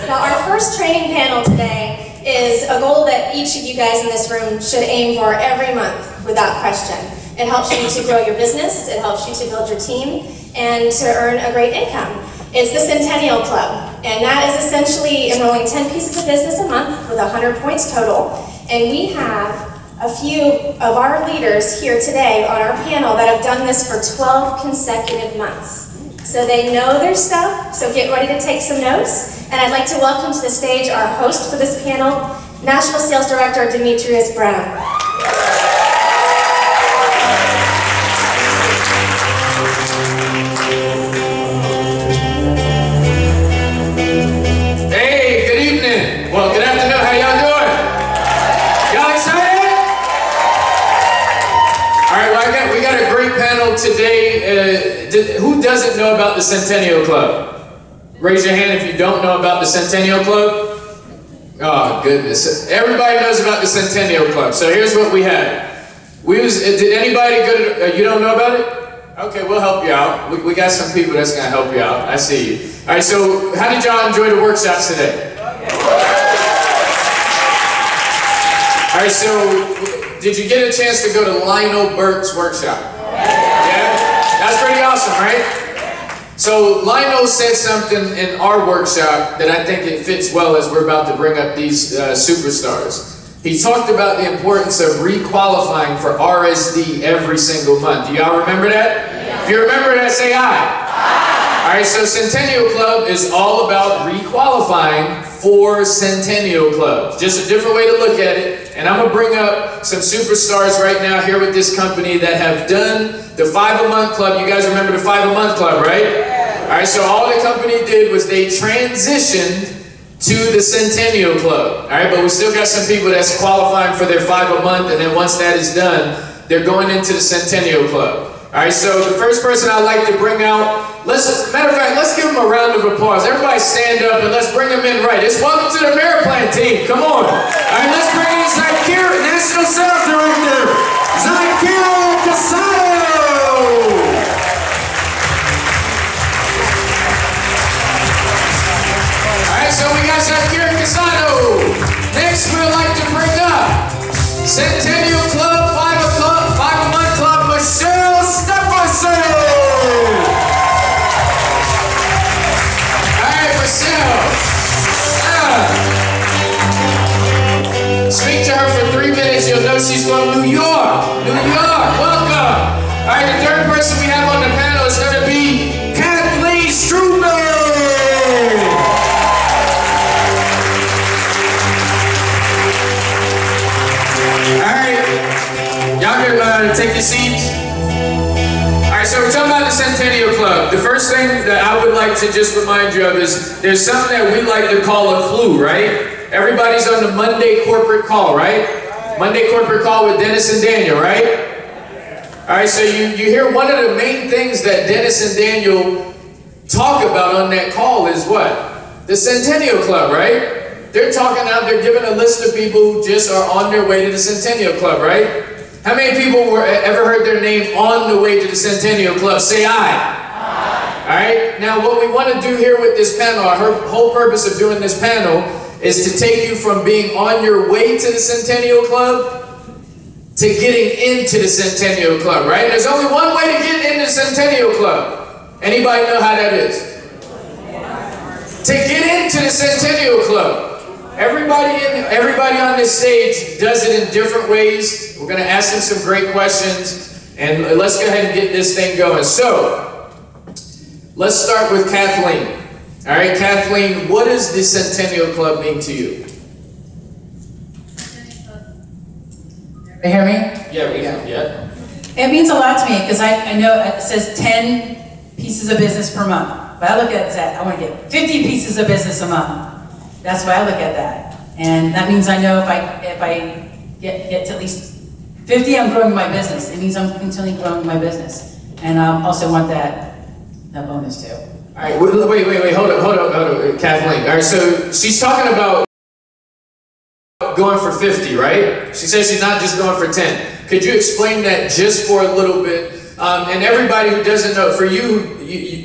Now, our first training panel today is a goal that each of you guys in this room should aim for every month, without question. It helps you to grow your business, it helps you to build your team, and to earn a great income. It's the Centennial Club, and that is essentially enrolling 10 pieces of business a month with 100 points total. And we have a few of our leaders here today on our panel that have done this for 12 consecutive months. So they know their stuff, so get ready to take some notes. And I'd like to welcome to the stage our host for this panel, National Sales Director Demetrius Brown. Hey, good evening. Well, good afternoon. How y'all doing? Y'all excited? All right, well, we got a great panel today. Who doesn't know about the Centennial Club? Raise your hand if you don't know about the Centennial Club. Oh, goodness. Everybody knows about the Centennial Club. So here's what we had. Did anybody go to, you don't know about it? Okay, we'll help you out. We got some people that's going to help you out. I see you. All right, so how did y'all enjoy the workshops today? All right, so did you get a chance to go to Lionel Burke's workshop? Yeah? That's pretty awesome, right? So Lionel said something in our workshop that I think it fits well as we're about to bring up these superstars. He talked about the importance of requalifying for RSD every single month. Do y'all remember that? Yeah. If you remember that, say aye. All right, so Centennial Club is all about requalifying for Centennial Club. Just a different way to look at it. And I'm going to bring up some superstars right now here with this company that have done the 5-a-month club. You guys remember the 5-a-month club, right? Yeah. All right, so all the company did was they transitioned to the Centennial Club. All right, but we still got some people that's qualifying for their 5-a-month, and then once that is done, they're going into the Centennial Club. All right, so the first person I'd like to bring out, matter of fact, let's give them a round of applause. Everybody stand up and let's bring them in right. It's welcome to the AmeriPlan team. Come on. All right, let's bring in Zyykirrah, National Sales Director, Zyykirrah Casado. All right, so we got Zyykirrah Casado. Next, we'd like to bring up Centennial Club, 5-a-month club, Michelle Stefferson. All right, Michelle. Speak to her for 3 minutes. You'll know she's from New York. New York, welcome. All right, the third person we have on the panel is going to be Kathleen Strooband. Y'all can take your seats. All right, so we're talking about the Centennial Club. The first thing that I would like to just remind you of is there's something that we like to call a clue, right? Everybody's on the Monday corporate call, right? Monday corporate call with Dennis and Daniel, right? All right, so you hear one of the main things that Dennis and Daniel talk about on that call is what? The Centennial Club, right? They're talking out, they're giving a list of people who just are on their way to the Centennial Club, right? How many people ever heard their name on the way to the Centennial Club? Say aye. Aye. All right? Now, what we want to do here with this panel, our whole purpose of doing this panel is to take you from being on your way to the Centennial Club to getting into the Centennial Club, right? There's only one way to get into the Centennial Club. Anybody know how that is? To get into the Centennial Club. Everybody on this stage does it in different ways. We're going to ask them some great questions, and let's go ahead and get this thing going. So, let's start with Kathleen. All right, Kathleen, what does the Centennial Club mean to you? Can you hear me? Yeah, we can. Yeah. It means a lot to me because I know it says 10 pieces of business per month. But I look at that, I want to get 50 pieces of business a month. That's why I look at that. And that means I know if I get to at least 50, I'm growing my business. It means I'm continually growing my business. And I also want that bonus too. All right, wait, hold up, Kathleen. All right, so she's talking about going for 50, right? She says she's not just going for 10. Could you explain that just for a little bit? And everybody who doesn't know, for you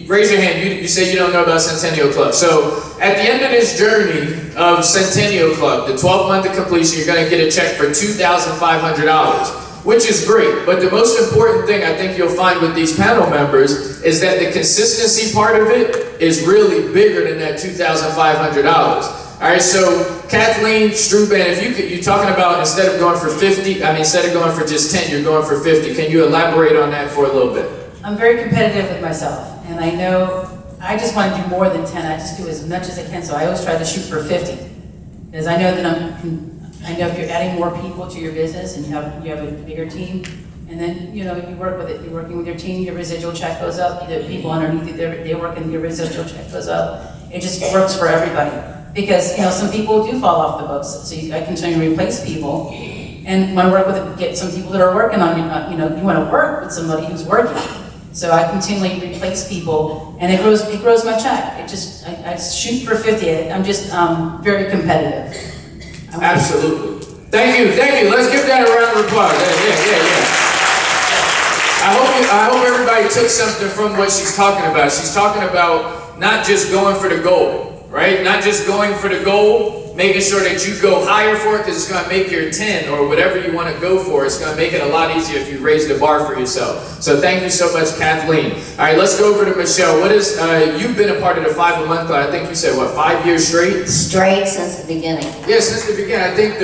raise your hand. You say you don't know about Centennial Club. So at the end of this journey of Centennial Club, the 12th month of completion, you're going to get a check for $2,500, which is great. But the most important thing I think you'll find with these panel members is that the consistency part of it is really bigger than that $2,500. All right, so Kathleen Strooband, if you're talking about instead of going for 50, instead of going for just 10, you're going for 50. Can you elaborate on that for a little bit? I'm very competitive with myself, and I know I just want to do more than 10. I just do as much as I can, so I always try to shoot for 50, because I know that I know if you're adding more people to your business and you have a bigger team, and then you work with it. You're working with your team, your residual check goes up. The people underneath you, they're working, your residual check goes up. It just works for everybody. Because some people do fall off the books, so I continue to replace people, and want to work with get some people that are working on you want to work with somebody who's working. So I continually replace people, and it grows my check. I shoot for 50. I'm just very competitive. Absolutely. Thank you. Let's give that a round of applause. Yeah. I hope everybody took something from what she's talking about. She's talking about not just going for the goal. Right? Not just going for the goal, making sure that you go higher for it, because it's going to make your 10 or whatever you want to go for. It's going to make it a lot easier if you raise the bar for yourself. So thank you so much, Kathleen. All right, let's go over to Michelle. What is, you've been a part of the 5-a-month club, I think you said, what, 5 years straight? Straight since the beginning. Yeah, since the beginning. I think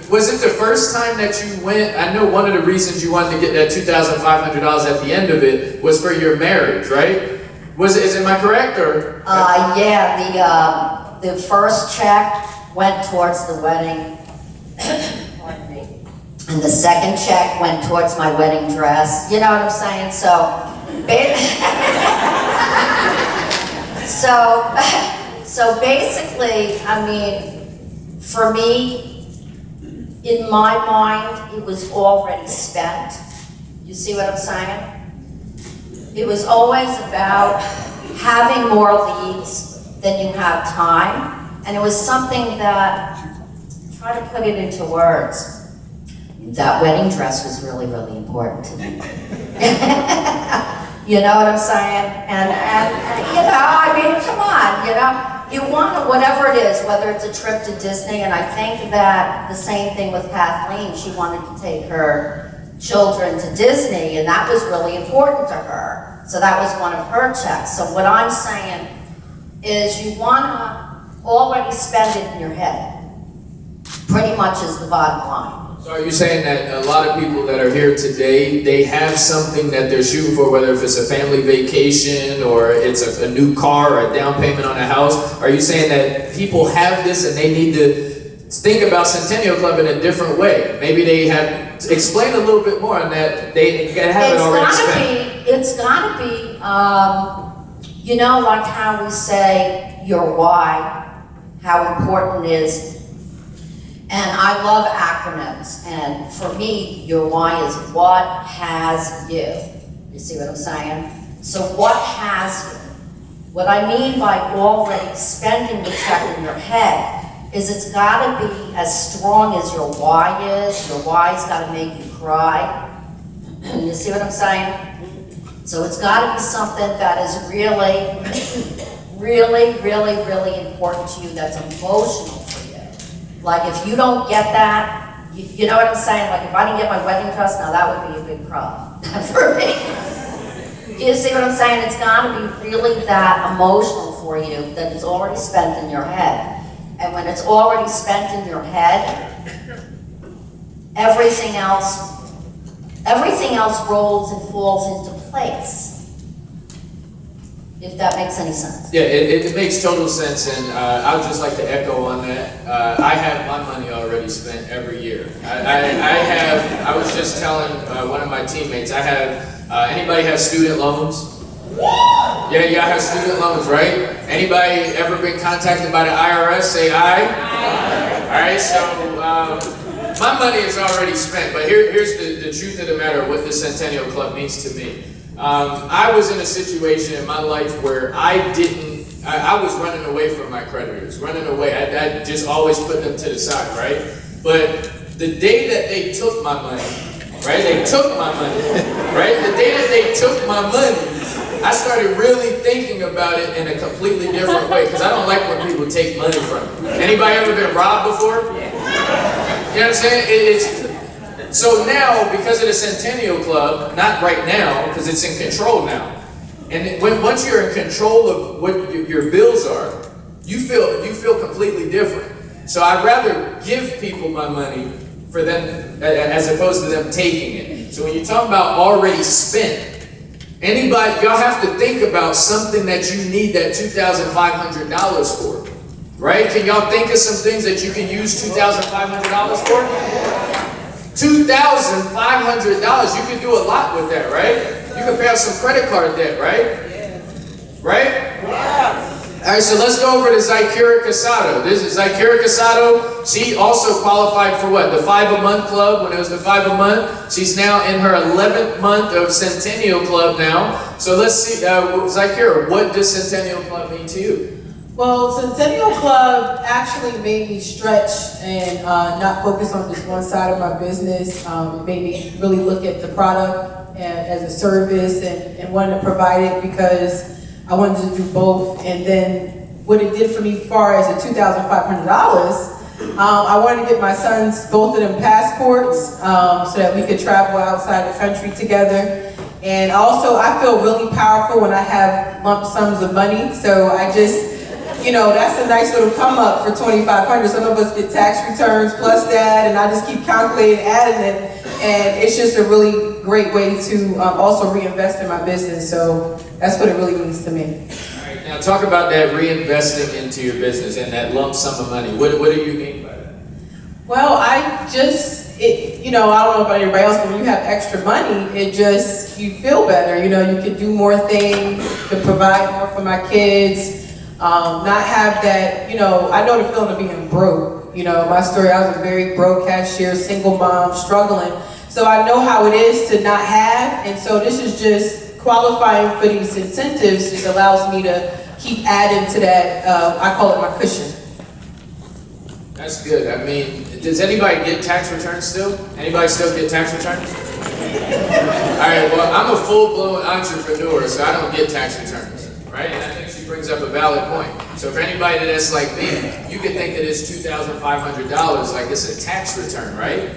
was it the first time that you went? I know one of the reasons you wanted to get that $2,500 at the end of it was for your marriage, right? Am I correct, or? Yeah, the first check went towards the wedding, pardon me, and the second check went towards my wedding dress. You know what I'm saying? So basically, for me, in my mind, it was already spent. You see what I'm saying? It was always about having more leads than you have time, and it was something that, try to put it into words, that wedding dress was really, really important to me. You know what I'm saying? And come on, you want whatever it is, whether it's a trip to Disney, and I think that the same thing with Kathleen, she wanted to take her children to Disney, and that was really important to her. So that was one of her checks. So what I'm saying is you want to already spend it in your head. Pretty much is the bottom line. So are you saying that a lot of people that are here today, they have something that they're shooting for, whether if it's a family vacation or it's a new car or a down payment on a house? Are you saying that people have this and they need to think about Centennial Club in a different way? Maybe they have, explain a little bit more on that. They have it already spent. It's gotta be, like how we say your why, how important it is. And I love acronyms, and for me, your why is what has you. You see what I'm saying? So what has you? What I mean by already spending the check in your head is it's gotta be as strong as your why is. Your why's gotta make you cry. You see what I'm saying? So it's gotta be something that is really, really, really, really important to you, that's emotional for you. Like if you don't get that, you know what I'm saying? Like if I didn't get my wedding dress, now that would be a big problem for me. You see what I'm saying? It's gotta be really that emotional for you that it's already spent in your head. And when it's already spent in your head, everything else rolls and falls into place. If that makes any sense. Yeah, it makes total sense, and I would just like to echo on that. I have my money already spent every year. I was just telling one of my teammates, I have, anybody have student loans? Yeah, I have student loans, right? Anybody ever been contacted by the IRS? Say aye. All right, so my money is already spent, but here's the truth of the matter, what the Centennial Club means to me. I was in a situation in my life where I was running away from my creditors, running away. I just always put them to the side, right? But the day that they took my money, right? They took my money, right? The day that they took my money, I started really thinking about it in a completely different way, because I don't like when people take money from me. Anybody ever been robbed before? You know what I'm saying? So now, because of the Centennial Club, not right now, because it's in control now, and once you're in control of what your bills are, you feel completely different. So I'd rather give people my money for them, as opposed to them taking it. So when you talk about already spent, anybody, y'all have to think about something that you need that $2,500 for, right? Can y'all think of some things that you can use $2,500 for? $2,500, you can do a lot with that, right? You can pay off some credit card debt, right? Right? Yeah. All right, so let's go over to Zyykirrah Casado. This is Zyykirrah Casado. She also qualified for what? The 5 a month club, when it was the 5 a month. She's now in her 11th month of Centennial Club now. So let's see, Zyykirrah, what does Centennial Club mean to you? Well, Centennial Club actually made me stretch and not focus on just one side of my business. It made me really look at the product as a service and wanted to provide it because I wanted to do both. And then what it did for me as far as the $2,500, I wanted to get my sons, both of them, passports so that we could travel outside the country together. And also, I feel really powerful when I have lump sums of money. So I just, you know, that's a nice little come up for $2,500. Some of us get tax returns plus that, and I just keep calculating, adding it. And it's just a really great way to also reinvest in my business. So that's what it really means to me. All right, now talk about that reinvesting into your business and that lump sum of money. What do you mean by that? Well, you know, I don't know about everybody else, but when you have extra money, it just, you feel better. You know, you can do more things, you can provide more for my kids, not have that, you know, I know the feeling of being broke. You know, my story, I was a very broke cashier, single mom, struggling. So I know how it is to not have, and so this is just qualifying for these incentives. Just allows me to keep adding to that, I call it my cushion. That's good. I mean, does anybody get tax returns still? Anybody still get tax returns? All right, well, I'm a full-blown entrepreneur, so I don't get tax returns, right? And I think she brings up a valid point. So for anybody that's like me, you can think of this $2,500 like it's a tax return, right?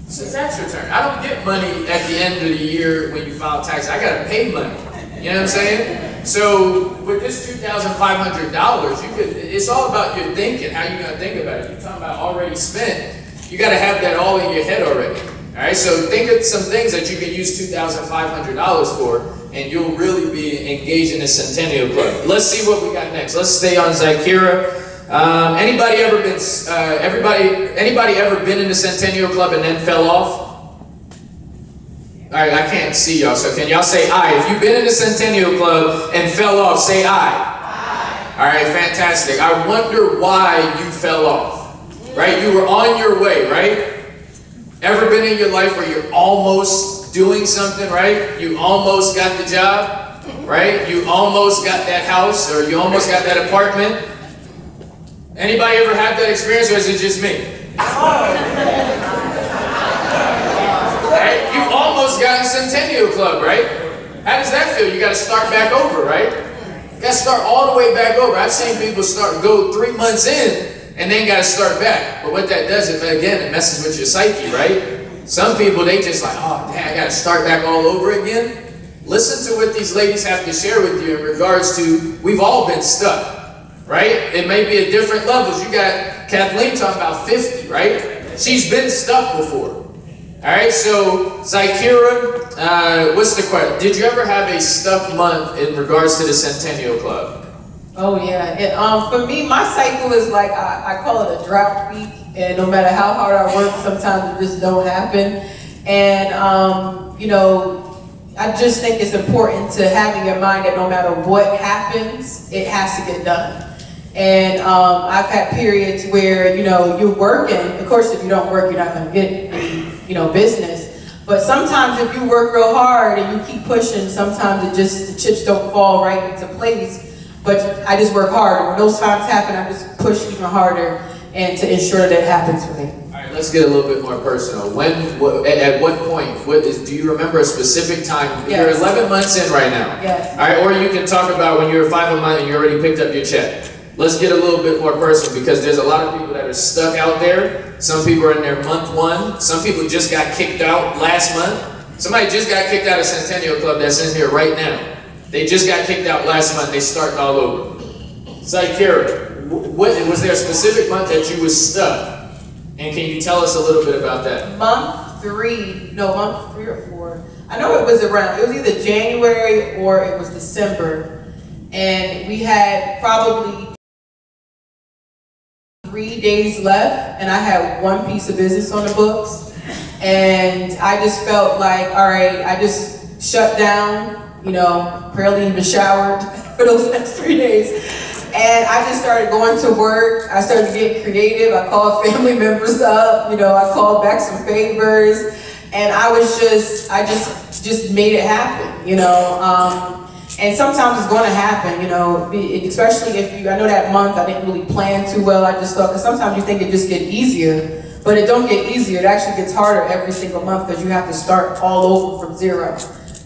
It's a tax return. I don't get money at the end of the year when you file tax. I gotta pay money. You know what I'm saying? So with this $2,500, it's all about your thinking, how you're gonna think about it. You're talking about already spent. You gotta have that all in your head already. All right, so think of some things that you can use $2,500 for, and you'll really be engaged in the Centennial Club. Let's see what we got next. Let's stay on Zyykirrah. Anybody ever been in the Centennial Club and then fell off? All right, I can't see y'all, so can y'all say aye? If you've been in the Centennial Club and fell off, say aye. Aye. All right, fantastic. I wonder why you fell off, right? You were on your way, right? Ever been in your life where you're almost doing something, right? You almost got the job, right? You almost got that house, or you almost got that apartment. Anybody ever had that experience, or is it just me? Right? You almost got in Centennial Club, right? How does that feel? You got to start back over, right? You got to start all the way back over. I've seen people go 3 months in and then got to start back. But what that does is, again, it messes with your psyche, right? Some people, they just like, oh, damn, I got to start back all over again. Listen to what these ladies have to share with you in regards to, we've all been stuck. Right? It may be at different levels. You got Kathleen talking about 50, right? She's been stuck before. All right, so Zyykirrah, what's the question? Did you ever have a stuck month in regards to the Centennial Club? Oh yeah, for me, my cycle is like, I call it a drought week, and no matter how hard I work, sometimes it just don't happen. And, you know, I just think it's important to have in your mind that no matter what happens, it has to get done. And I've had periods where, you know, you're working. Of course, if you don't work, you're not going to get any, you know, business. But sometimes if you work real hard and you keep pushing, sometimes the chips don't fall right into place. But I just work harder. When those times happen, I just push even harder and to ensure that it happens for me. All right, let's get a little bit more personal. At what point, do you remember a specific time? Yes. You're 11 months in right now. Yes. All right, or you can talk about when you were 5 a month and you already picked up your check. Let's get a little bit more personal because there's a lot of people that are stuck out there. Some people are in their month 1. Some people just got kicked out last month. Somebody just got kicked out of Centennial Club that's in here right now. They just got kicked out last month. They starting all over. Zyykirrah, was there a specific month that you was stuck? And can you tell us a little bit about that? Month 3 or 4. I know it was either January or it was December. And we had probably 3 days left and I had 1 piece of business on the books. And I just felt like, all right, I just shut down, you know, barely even showered for those next 3 days. And I just started going to work. I started getting creative. I called family members up, you know, I called back some favors. And I just made it happen, you know. And sometimes it's going to happen, you know, especially I know that month I didn't really plan too well. I just thought, because sometimes you think it just gets easier, but it don't get easier. It actually gets harder every single month because you have to start all over from 0.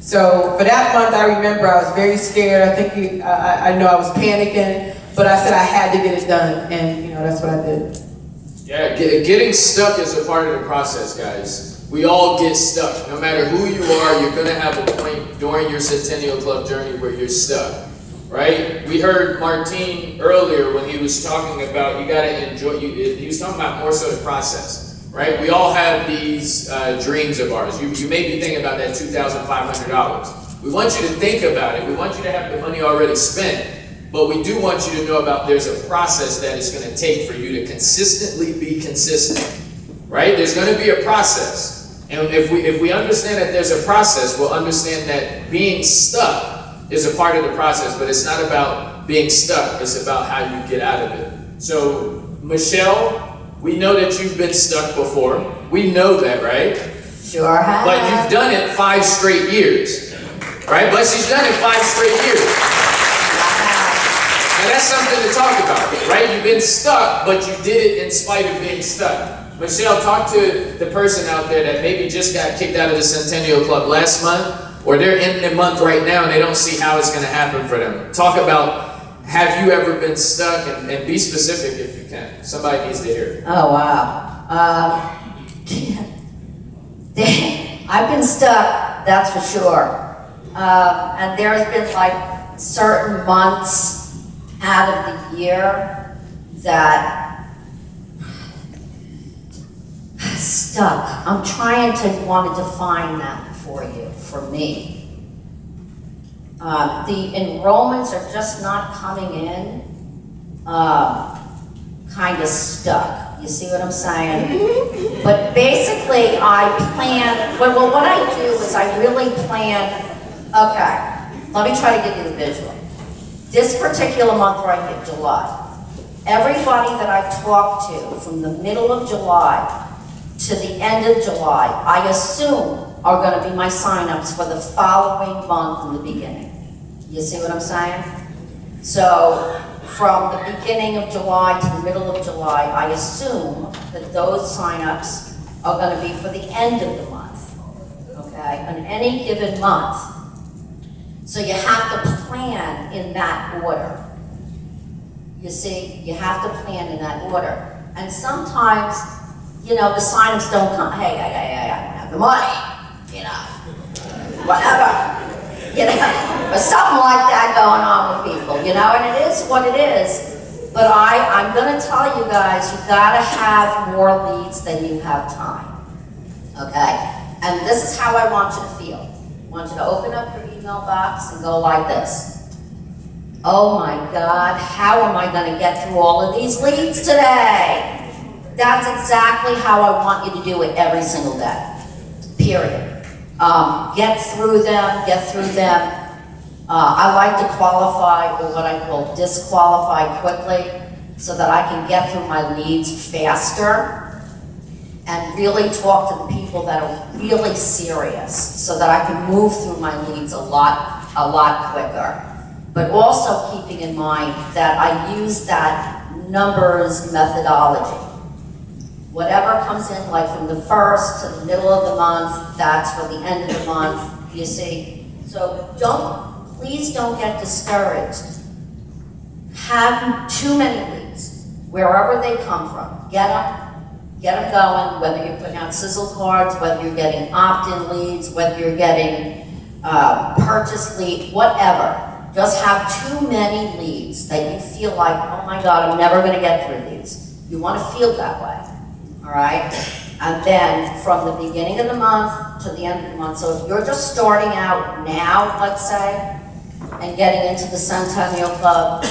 So for that month, I remember I was very scared. I think I know I was panicking, but I said I had to get it done, and you know that's what I did. Yeah, getting stuck is a part of the process, guys. We all get stuck. No matter who you are, you're going to have a point during your Centennial Club journey where you're stuck, right? We heard Martine earlier when he was talking about you got to enjoy. He was talking about more so the process, right? We all have these dreams of ours. You may be thinking about that $2,500. We want you to think about it. We want you to have the money already spent. But we do want you to know about there's a process that it's going to take for you to consistently be consistent, right? There's going to be a process. And if we understand that there's a process, we'll understand that being stuck is a part of the process, but it's not about being stuck. It's about how you get out of it. So, Michelle, we know that you've been stuck before. We know that, right? Sure have. But you've done it 5 straight years, right? But she's done it 5 straight years. And that's something to talk about, right? You've been stuck, but you did it in spite of being stuck. Michelle, talk to the person out there that maybe just got kicked out of the Centennial Club last month, or they're in the month right now and they don't see how it's going to happen for them. Talk about, have you ever been stuck, and be specific if you can. Somebody needs to hear it. Oh, wow. I've been stuck, that's for sure. And there's been like certain months out of the year that stuck. I'm trying to want to define that for you, for me. The enrollments are just not coming in, kind of stuck. You see what I'm saying? But basically I plan, well what I do is I really plan, okay, let me try to give you the visual. This particular month right here, July, everybody that I talk to from the middle of July to the end of July, I assume are going to be my sign-ups for the following month in the beginning. You see what I'm saying? So from the beginning of July to the middle of July, I assume that those sign-ups are going to be for the end of the month, okay, on any given month. So you have to plan in that order. You see, you have to plan in that order. And sometimes, you know, the sign-ups don't come, hey, I don't have the money, you know, whatever. You know, or something like that going on with people, you know, and it is what it is. But I'm going to tell you guys, you've got to have more leads than you have time, okay? And this is how I want you to feel. I want you to open up your email box and go like this. Oh my God, how am I going to get through all of these leads today? That's exactly how I want you to do it every single day, period. Get through them, I like to qualify, or what I call disqualify quickly, so that I can get through my leads faster and really talk to the people that are really serious, so that I can move through my leads a lot quicker. But also keeping in mind that I use that numbers methodology. Whatever comes in, like from the 1st to the middle of the month, that's for the end of the month, you see? So please don't get discouraged. Have too many leads, wherever they come from. Get them going, whether you're putting out sizzle cards, whether you're getting opt-in leads, whether you're getting purchase lead, whatever. Just have too many leads that you feel like, oh my God, I'm never gonna get through these. You wanna feel that way, all right? And then from the beginning of the month to the end of the month, so if you're just starting out now, let's say, and getting into the Centennial Club,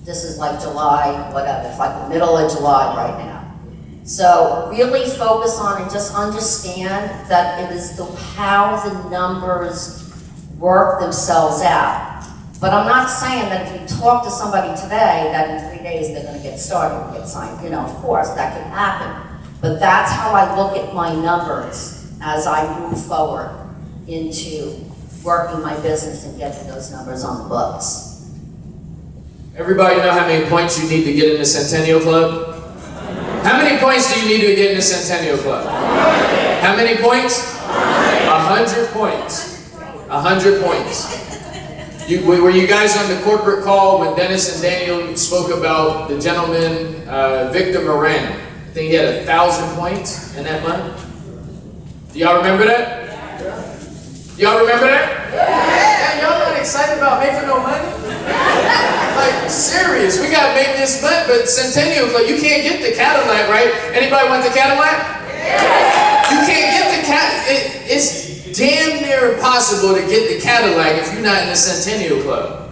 this is like July, whatever, it's like the middle of July right now. So really focus on and just understand that it is how the numbers work themselves out. But I'm not saying that if you talk to somebody today that in 3 days they're gonna get started and get signed. You know, of course, that can happen. But that's how I look at my numbers as I move forward into working my business and getting those numbers on the books. Everybody know how many points you need to get in the Centennial Club? How many points do you need to get in the Centennial Club? How many points? 100 points. 100 points. Were you guys on the corporate call when Dennis and Daniel spoke about the gentleman, Victor Moran? I think he had 1,000 points in that month. Do y'all remember that? Y'all remember that? Yeah. Y'all not excited about making no money? Like, serious, we got to make this money, but Centennial Club, you can't get the Cadillac, right? Anybody want the Cadillac? Yeah. You can't get the Cadillac. It's damn near impossible to get the Cadillac if you're not in the Centennial Club.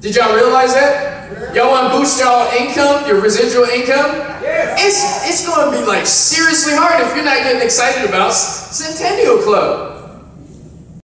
Did y'all realize that? Y'all want to boost y'all income, your residual income? It's going to be like seriously hard if you're not getting excited about Centennial Club.